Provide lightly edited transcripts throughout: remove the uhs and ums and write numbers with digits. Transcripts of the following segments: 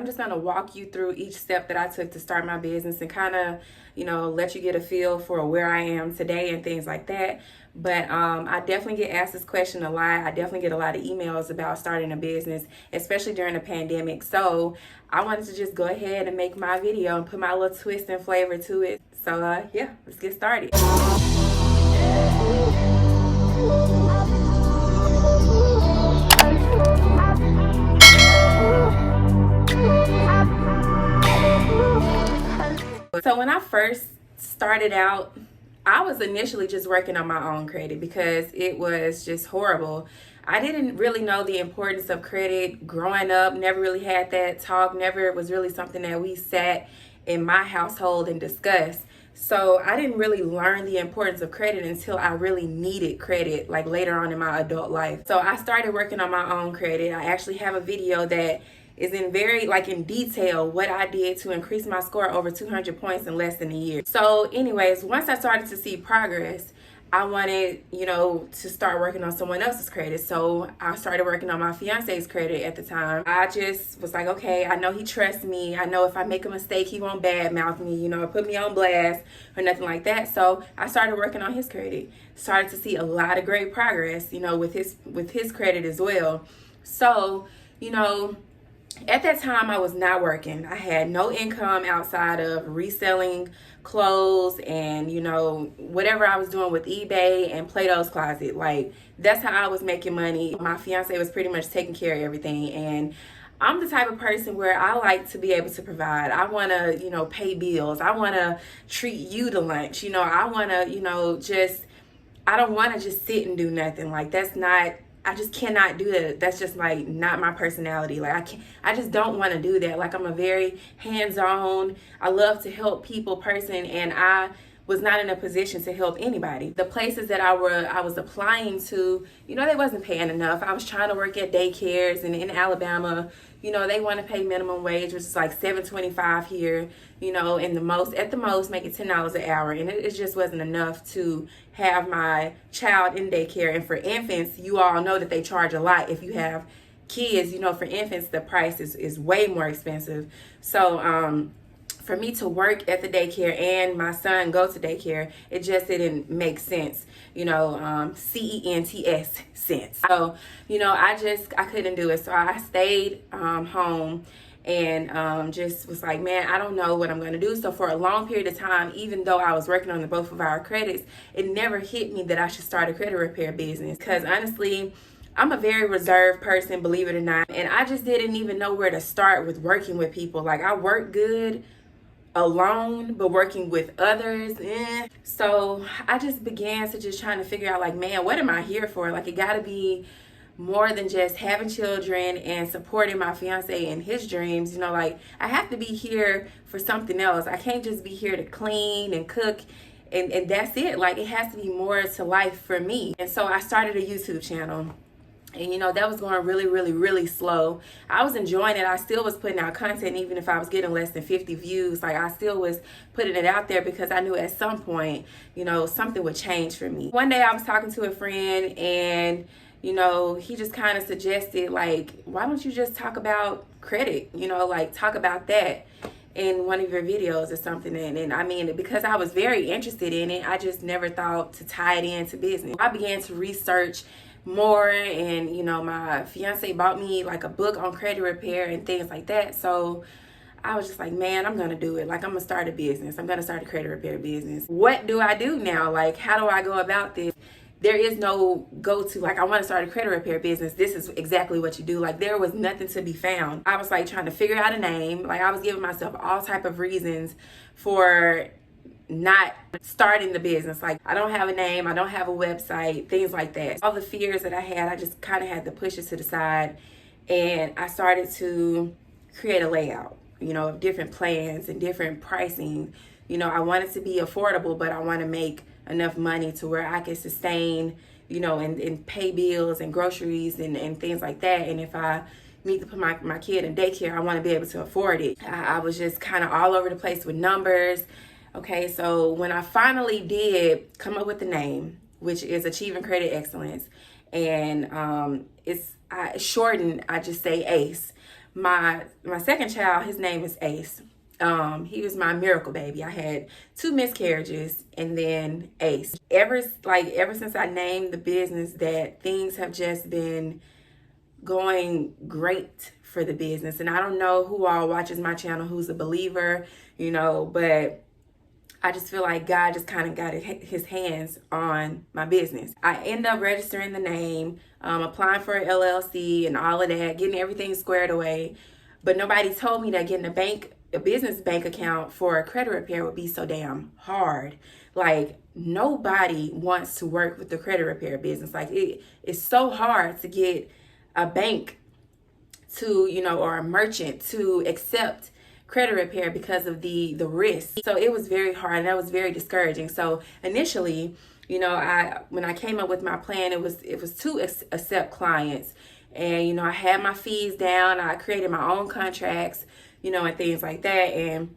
I'm just gonna walk you through each step that I took to start my business and kind of, let you get a feel for where I am today and things like that. But I definitely get asked this question a lot. I definitely get a lot of emails about starting a business, especially during the pandemic. So I wanted to just go ahead and make my video and put my little twist and flavor to it. So yeah, let's get started. So when I first started out, I was initially just working on my own credit because it was just horrible. I didn't really know the importance of credit growing up, never really had that talk, never was really something that we sat in my household and discussed. So I didn't really learn the importance of credit until I really needed credit, like later on in my adult life. So I started working on my own credit. I actually have a video that is in in detail what I did to increase my score over 200 points in less than a year. So anyways, once I started to see progress, I wanted, to start working on someone else's credit. So I started working on my fiance's credit at the time. I just was like, okay, I know he trusts me. I know if I make a mistake, he won't badmouth me, or put me on blast or nothing like that. So I started working on his credit. Started to see a lot of great progress, with his credit as well. So, at that time, I was not working. I had no income outside of reselling clothes and, whatever I was doing with eBay and Plato's Closet. Like, that's how I was making money. My fiance was pretty much taking care of everything. And I'm the type of person where I like to be able to provide. I want to, pay bills. I want to treat you to lunch. I want to, I don't want to just sit and do nothing. Like, I just cannot do that. That's just like not my personality. Like I just don't want to do that. Like I'm a very hands-on, I love to help people person, and I was not in a position to help anybody. The places that I was applying to, they wasn't paying enough. I was trying to work at daycares and in Alabama, they want to pay minimum wage, which is like $7.25 here, and at the most making $10 an hour. And it just wasn't enough to have my child in daycare. And for infants, you all know that they charge a lot. If you have kids, for infants, the price is way more expensive. So, for me to work at the daycare and my son go to daycare, it just didn't make sense, CENTS sense. So, I couldn't do it. So I stayed home and just was like, man, I don't know what I'm going to do. So for a long period of time, even though I was working on both of our credits, it never hit me that I should start a credit repair business. Because honestly, I'm a very reserved person, believe it or not. And I just didn't even know where to start with working with people. Like I work good alone, but working with others, So I just began to just trying to figure out, like, man, what am I here for? Like, it got to be more than just having children and supporting my fiance and his dreams. Like, I have to be here for something else. I can't just be here to clean and cook and that's it. Like, it has to be more to life for me. And so I started a YouTube channel. And that was going really, really, really slow. I was enjoying it. I still was putting out content, even if I was getting less than 50 views. Like, I still was putting it out there because I knew at some point, something would change for me. One day I was talking to a friend and, he just kind of suggested, like, why don't you just talk about credit? Like, talk about that in one of your videos or something. And I mean, because I was very interested in it, I just never thought to tie it into business. I began to research more, and my fiance bought me like a book on credit repair and things like that. So I was just like, man, I'm gonna do it. Like, I'm gonna start a business. I'm gonna start a credit repair business. What do I do now? Like, how do I go about this? There is no go-to, like, I want to start a credit repair business. This is exactly what you do. Like, there was nothing to be found. I was like trying to figure out a name. Like, I was giving myself all type of reasons for not starting the business. Like, I don't have a name, I don't have a website, things like that. All the fears that I had, I just kind of had to push it to the side, and I started to create a layout, of different plans and different pricing. I want it to be affordable, but I want to make enough money to where I can sustain, and pay bills and groceries and things like that. And if I need to put my kid in daycare, I want to be able to afford it. I was just kind of all over the place with numbers. Okay, so when I finally did come up with the name, which is Achieving Credit Excellence, and it's shortened, I just say ACE. my second child, his name is Ace. He was my miracle baby. I had 2 miscarriages and then Ace. Ever since I named the business, that things have just been going great for the business. And I don't know who all watches my channel who's a believer, but I just feel like God just kind of got his hands on my business. I end up registering the name, applying for an LLC and all of that, getting everything squared away. But nobody told me that getting a business bank account for a credit repair would be so damn hard. Like, nobody wants to work with the credit repair business. Like, it's so hard to get a bank to, or a merchant to accept credit repair because of the risk. So it was very hard, and that was very discouraging. So initially, when I came up with my plan, it was to accept clients. And, I had my fees down. I created my own contracts, and things like that. And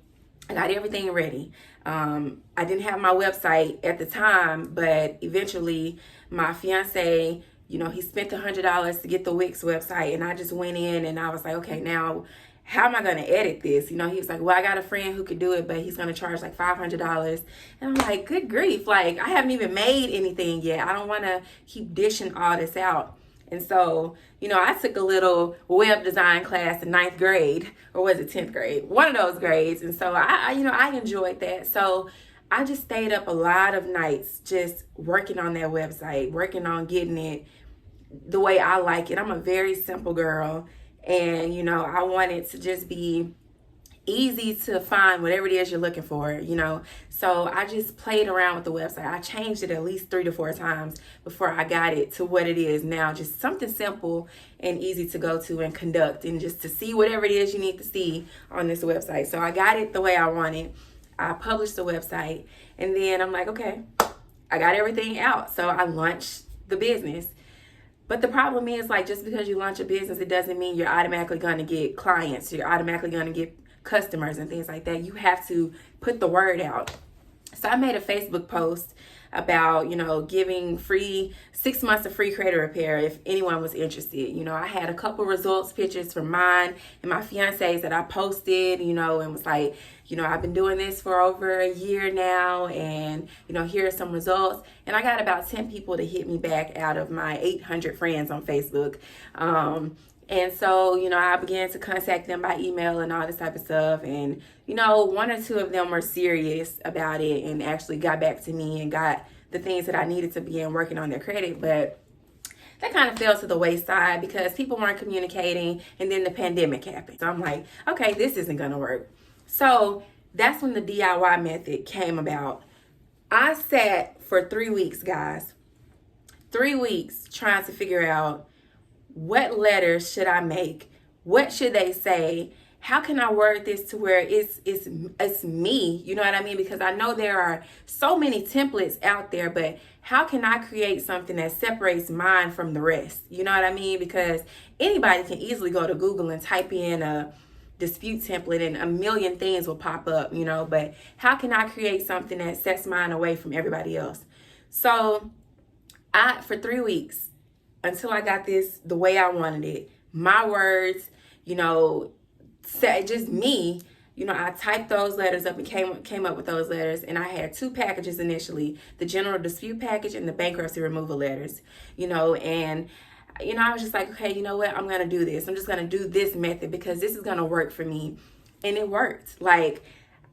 I got everything ready. I didn't have my website at the time, but eventually my fiance, he spent $100 to get the Wix website. And I just went in and I was like, okay, now how am I going to edit this? He was like, well, I got a friend who could do it, but he's going to charge like $500. And I'm like, good grief. Like, I haven't even made anything yet. I don't want to keep dishing all this out. And so, I took a little web design class in 9th grade, or was it 10th grade? One of those grades. And so I enjoyed that. So I just stayed up a lot of nights just working on that website, working on getting it the way I like it. I'm a very simple girl. And, I want it to just be easy to find whatever it is you're looking for, So I just played around with the website. I changed it at least 3 to 4 times before I got it to what it is now. Just something simple and easy to go to and conduct, and just to see whatever it is you need to see on this website. So I got it the way I wanted. I published the website, and then I'm like, okay, I got everything out. So I launched the business. But the problem is, like, just because you launch a business, it doesn't mean you're automatically going to get clients. You're automatically going to get customers and things like that. You have to put the word out. So I made a Facebook post about, giving 6 months of free credit repair if anyone was interested. I had a couple results pictures from mine and my fiance's that I posted, and was like, I've been doing this for over a year now, and, here are some results. And I got about 10 people to hit me back out of my 800 friends on Facebook. And so, I began to contact them by email and all this type of stuff. And, 1 or 2 of them were serious about it and actually got back to me and got the things that I needed to begin working on their credit. But that kind of fell to the wayside because people weren't communicating, and then the pandemic happened. So I'm like, okay, this isn't going to work. So that's when the DIY method came about. I sat for 3 weeks, guys. 3 weeks trying to figure out, what letters should I make? What should they say? How can I word this to where it's me? You know what I mean? Because I know there are so many templates out there, but how can I create something that separates mine from the rest? You know what I mean? Because anybody can easily go to Google and type in a dispute template and a million things will pop up, but how can I create something that sets mine away from everybody else? So for 3 weeks, until I got this the way I wanted it, my words, just me, I typed those letters up and came up with those letters. And I had 2 packages initially, the general dispute package and the bankruptcy removal letters, and I was just like, okay, you know what? I'm going to do this. I'm just going to do this method because this is going to work for me. And it worked. Like,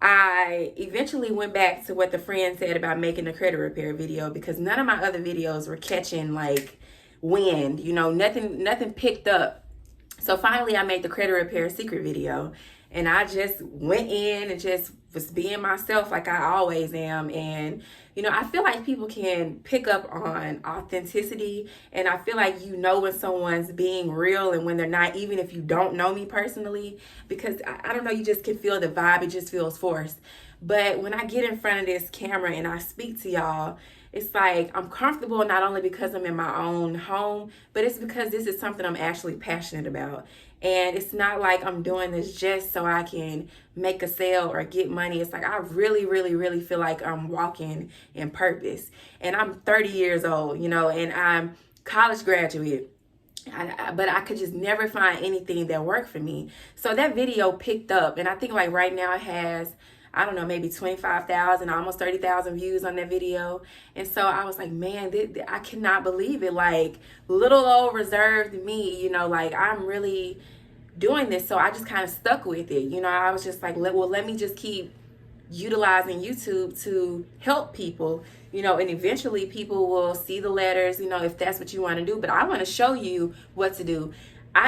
I eventually went back to what the friend said about making a credit repair video, because none of my other videos were catching like wind, nothing picked up. So finally I made the credit repair secret video, and I just went in and just was being myself like I always am. And I feel like people can pick up on authenticity, and I feel like when someone's being real and when they're not, even if you don't know me personally, because I don't know, you just can feel the vibe. It just feels forced. But when I get in front of this camera and I speak to y'all, it's like I'm comfortable, not only because I'm in my own home, but it's because this is something I'm actually passionate about. And it's not like I'm doing this just so I can make a sale or get money. It's like I really, really, really feel like I'm walking in purpose. And I'm 30 years old, and I'm college graduate. but I could just never find anything that worked for me. So that video picked up, and I think like right now it has, I don't know, maybe 25,000, almost 30,000 views on that video. And so I was like, man, I cannot believe it. Like, little old reserved me, you know, like I'm really doing this. So I just kind of stuck with it. You know, I was just like, let me just keep utilizing YouTube to help people, you know, and eventually people will see the letters, you know, if that's what you want to do. But I want to show you what to do.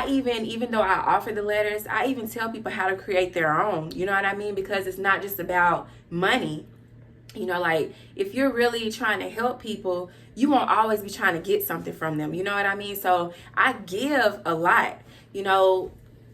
Even though I offer the letters, I even tell people how to create their own, you know what I mean? Because it's not just about money. You know, like if you're really trying to help people, you won't always be trying to get something from them. You know what I mean? So I give a lot, you know,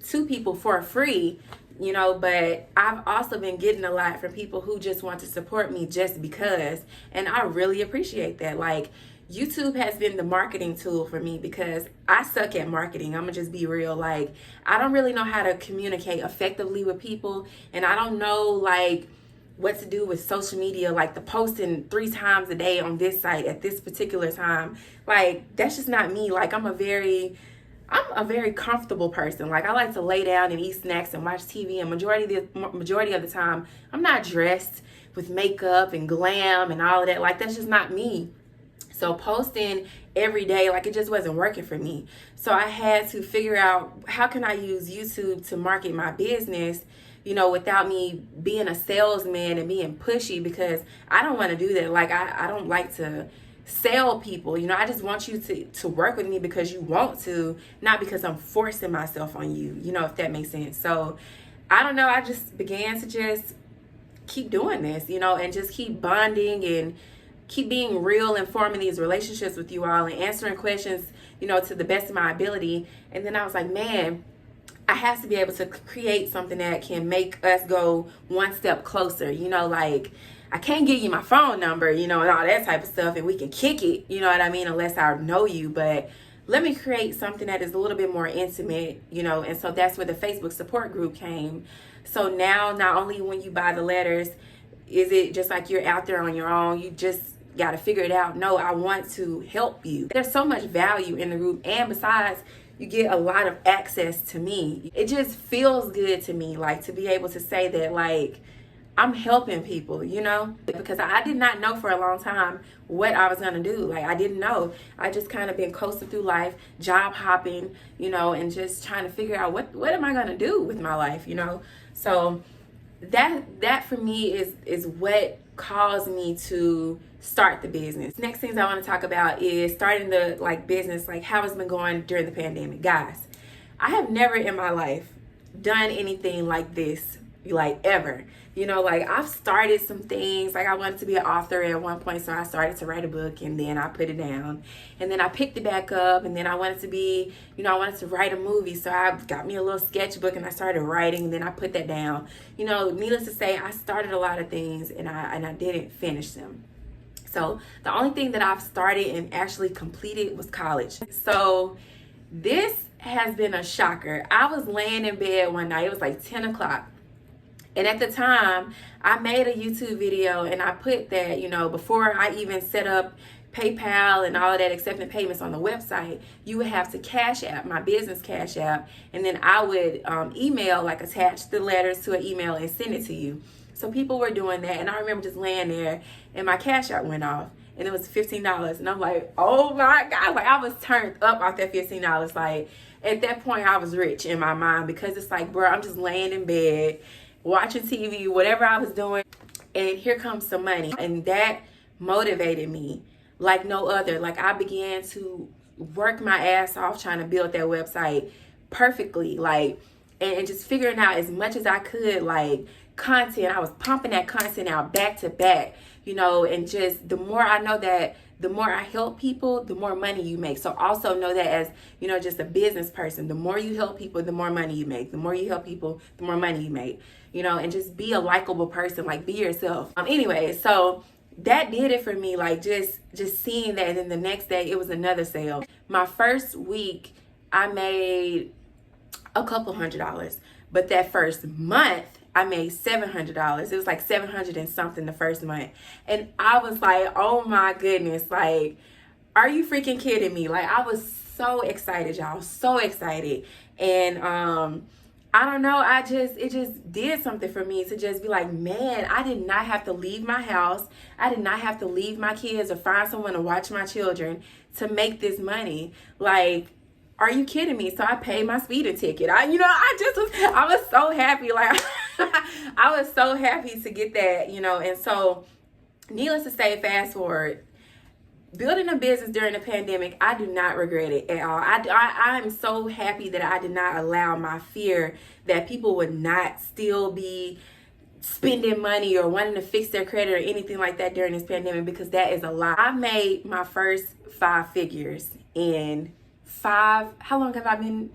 to people for free, you know, but I've also been getting a lot from people who just want to support me just because, and I really appreciate that. Like, YouTube has been the marketing tool for me because I suck at marketing. I'm gonna just be real. Like, I don't really know how to communicate effectively with people, and I don't know like what to do with social media, like the posting 3 times a day on this site at this particular time. Like, that's just not me. Like, I'm a very comfortable person. Like, I like to lay down and eat snacks and watch TV, and majority of the time I'm not dressed with makeup and glam and all of that. Like, that's just not me. So posting every day, like, it just wasn't working for me. So I had to figure out, how can I use YouTube to market my business, you know, without me being a salesman and being pushy, because I don't want to do that. Like, I don't like to sell people, you know. I just want you to work with me because you want to, not because I'm forcing myself on you, you know, if that makes sense. So I don't know, I just began to just keep doing this, you know, and just keep bonding and keep being real and forming these relationships with you all and answering questions, you know, to the best of my ability. And then I was like, man, I have to be able to create something that can make us go one step closer, you know. Like, I can't give you my phone number, you know, and all that type of stuff, and we can kick it, you know what I mean, unless I know you. But let me create something that is a little bit more intimate, you know. And so that's where the Facebook support group came. So now, not only when you buy the letters, is it just like you're out there on your own, you just got to figure it out. No, I want to help you. There's so much value in the group, and besides, you get a lot of access to me. It just feels good to me, like, to be able to say that, like, I'm helping people, you know, because I did not know for a long time what I was going to do. Like, I didn't know. I just kind of been coasting through life, job hopping, you know, and just trying to figure out what am I going to do with my life, you know. So that for me is what caused me to start the business. Next things I want to talk about is starting the business, like how it's been going during the pandemic. Guys, I have never in my life done anything like this, like, ever. You know, like, I've started some things. Like, I wanted to be an author at one point, so I started to write a book, and then I put it down, and then I picked it back up, and then I wanted to be, you know, I wanted to write a movie, so I got me a little sketchbook and I started writing, and then I put that down. You know, needless to say, I started a lot of things, and I didn't finish them. So the only thing that I've started and actually completed was college. So this has been a shocker. I was laying in bed one night, it was like 10 o'clock. And at the time, I made a YouTube video, and I put that, you know, before I even set up PayPal and all of that, accepting payments on the website, you would have to Cash App, my business Cash App, and then I would email, like, attach the letters to an email and send it to you. So people were doing that, and I remember just laying there, and my Cash App went off, and it was $15, and I'm like, oh my God, like, I was turned up off that $15. Like, at that point, I was rich in my mind, because it's like, bro, I'm just laying in bed, watching TV, whatever I was doing, and here comes some money. And that motivated me like no other. Like, I began to work my ass off trying to build that website perfectly, like, and just figuring out as much as I could, like, content. I was pumping that content out back to back, you know, and just the more I know that, the more I help people, the more money you make. So also know that as, you know, just a business person, the more you help people, the more money you make. The more you help people, the more money you make, you know, and just be a likable person, like, be yourself. Anyway, so that did it for me, like, just seeing that. And then the next day it was another sale. My first week I made a couple $100, but that first month I made $700. It was like 700 and something the first month. And I was like, oh my goodness, like, Are you freaking kidding me? Like, I was so excited, y'all, so excited. And I don't know, it just did something for me to just be like, man, I did not have to leave my house. I did not have to leave my kids or find someone to watch my children to make this money. Like, are you kidding me? So I paid my speeding ticket. I was so happy. Like, I was so happy to get that, and so needless to say, fast forward, building a business during the pandemic, I do not regret it at all. I'm so happy that I did not allow my fear that people would not still be spending money or wanting to fix their credit or anything like that during this pandemic, because that is a lie. I made my first 5 figures in how long have I been?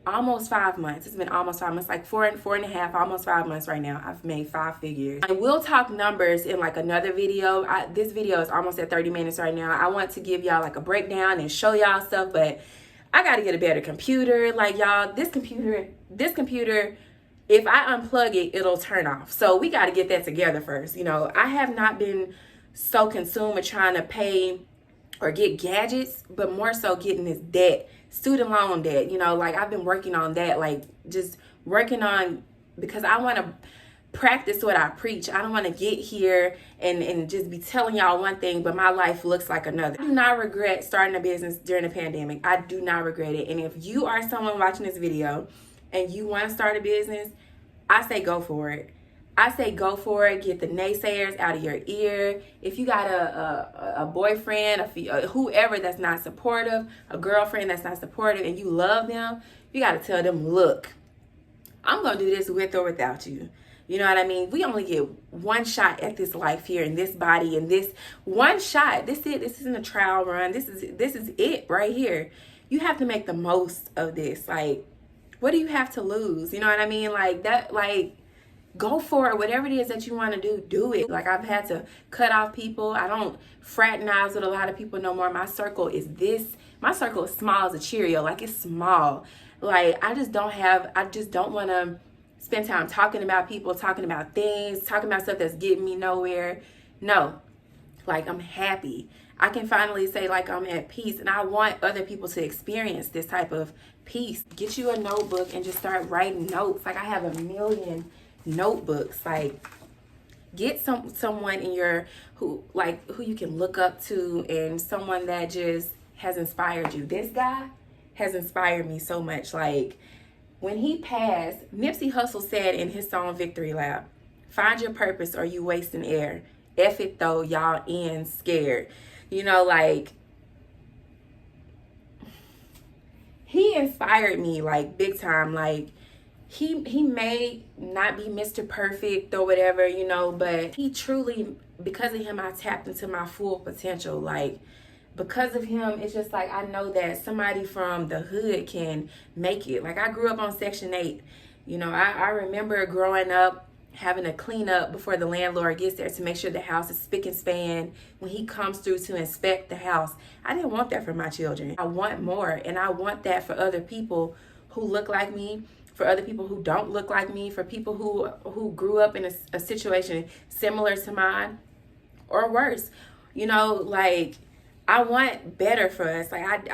Almost 5 months. It's been almost 5 months, like four and a half, almost 5 months right now. I've made 5 figures. And we'll talk numbers in like another video. This video is almost at 30 minutes right now. I want to give y'all like a breakdown and show y'all stuff, but I got to get a better computer. Like, y'all, this computer, if I unplug it, it'll turn off. So we got to get that together first. I have not been so consumed with trying to pay or get gadgets, but more so getting this debt, student loan debt. Like, I've been working on that, like just working on, because I want to practice what I preach. I don't want to get here and just be telling y'all one thing, but my life looks like another. I do not regret starting a business during the pandemic. I do not regret it. And if you are someone watching this video and you want to start a business, I say go for it. I say go for it. Get the naysayers out of your ear. If you got a boyfriend, whoever that's not supportive, a girlfriend that's not supportive, and you love them, you got to tell them, look, I'm going to do this with or without you. You know what I mean? We only get one shot at this life here in this body, and this one shot. This isn't a trial run. This is it right here. You have to make the most of this. Like, what do you have to lose? You know what I mean? Like that, like, go for it. Whatever it is that you want to do it. Like, I've had to cut off people. I don't fraternize with a lot of people no more. My circle is small as a Cheerio. Like, it's small. Like, I just don't want to spend time talking about people, talking about things, talking about stuff that's getting me nowhere. No, like, I'm happy. I can finally say, like, I'm at peace, and I want other people to experience this type of peace. Get you a notebook and just start writing notes. Like, I have 1,000,000 notebooks. Like, get someone in your who you can look up to, and someone that just has inspired you. This guy has inspired me so much. Like, when he passed, Nipsey Hussle said in his song Victory Lap, "Find your purpose or you wasting air. F it though, y'all in scared." Like, he inspired me, like, big time. Like, he may not be Mr. Perfect or whatever, but he truly, because of him, I tapped into my full potential. Like, because of him, it's just like, I know that somebody from the hood can make it. Like, I grew up on Section 8. I remember growing up having to clean up before the landlord gets there to make sure the house is spick and span when he comes through to inspect the house. I didn't want that for my children. I want more, and I want that for other people who look like me, for other people who don't look like me, for people who grew up in a situation similar to mine or worse. Like, I want better for us. Like,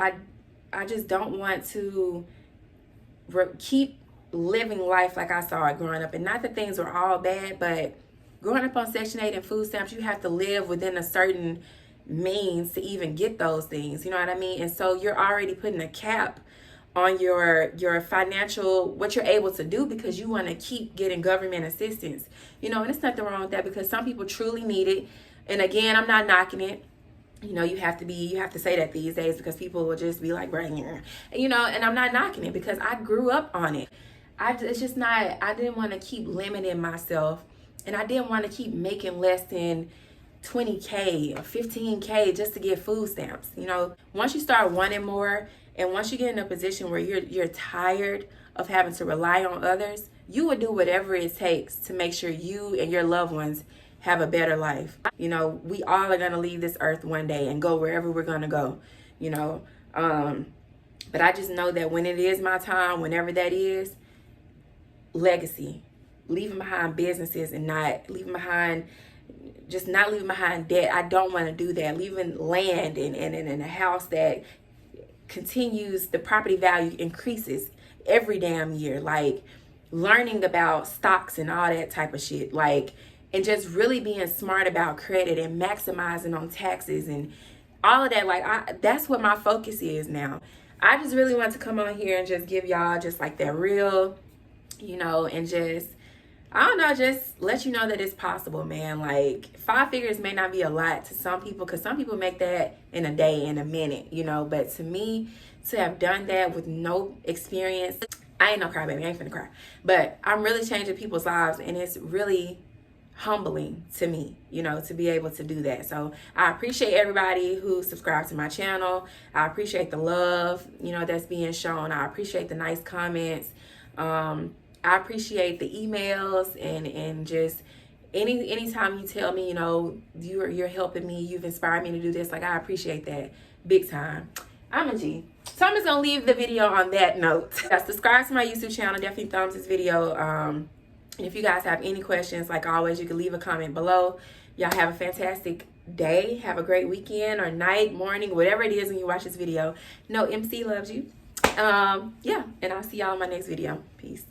I just don't want to keep living life like I saw it growing up. And not that things were all bad, but growing up on Section 8 and food stamps, you have to live within a certain means to even get those things. You know what I mean? And so you're already putting a cap on your financial, what you're able to do, because you want to keep getting government assistance. And it's nothing wrong with that, because some people truly need it. And again, I'm not knocking it. You have to say that these days, because people will just be like, right here. And I'm not knocking it, because I grew up on it. It's just not, I didn't want to keep limiting myself, and I didn't want to keep making less than $20K or $15K just to get food stamps. Once you start wanting more, and once you get in a position where you're tired of having to rely on others, you would do whatever it takes to make sure you and your loved ones have a better life. We all are going to leave this earth one day and go wherever we're going to go, but I just know that when it is my time, whenever that is, legacy, leaving behind businesses and not leaving behind, just not leaving behind debt. I don't want to do that. Leaving land and a house that continues, the property value increases every damn year. Like learning about stocks and all that type of shit. Like, and just really being smart about credit and maximizing on taxes and all of that. Like, that's what my focus is now. I just really want to come on here and just give y'all just like that real, you know, and just, I don't know, just let you know that it's possible, man. Like 5 figures may not be a lot to some people, because some people make that in a day, in a minute, you know. But to me, to have done that with no experience, I ain't no crybaby, I ain't finna cry. But I'm really changing people's lives, and it's really humbling to me, you know, to be able to do that. So I appreciate everybody who subscribed to my channel. I appreciate the love, you know, that's being shown. I appreciate the nice comments. I appreciate the emails and just anytime you tell me, you know, you're helping me, you've inspired me to do this. Like, I appreciate that big time. I'm a G. So I'm just gonna leave the video on that note. Subscribe to my YouTube channel. Definitely thumbs this video. And if you guys have any questions, like always, you can leave a comment below. Y'all have a fantastic day. Have a great weekend or night, morning, whatever it is when you watch this video. No, MC loves you. Yeah, and I'll see y'all in my next video. Peace.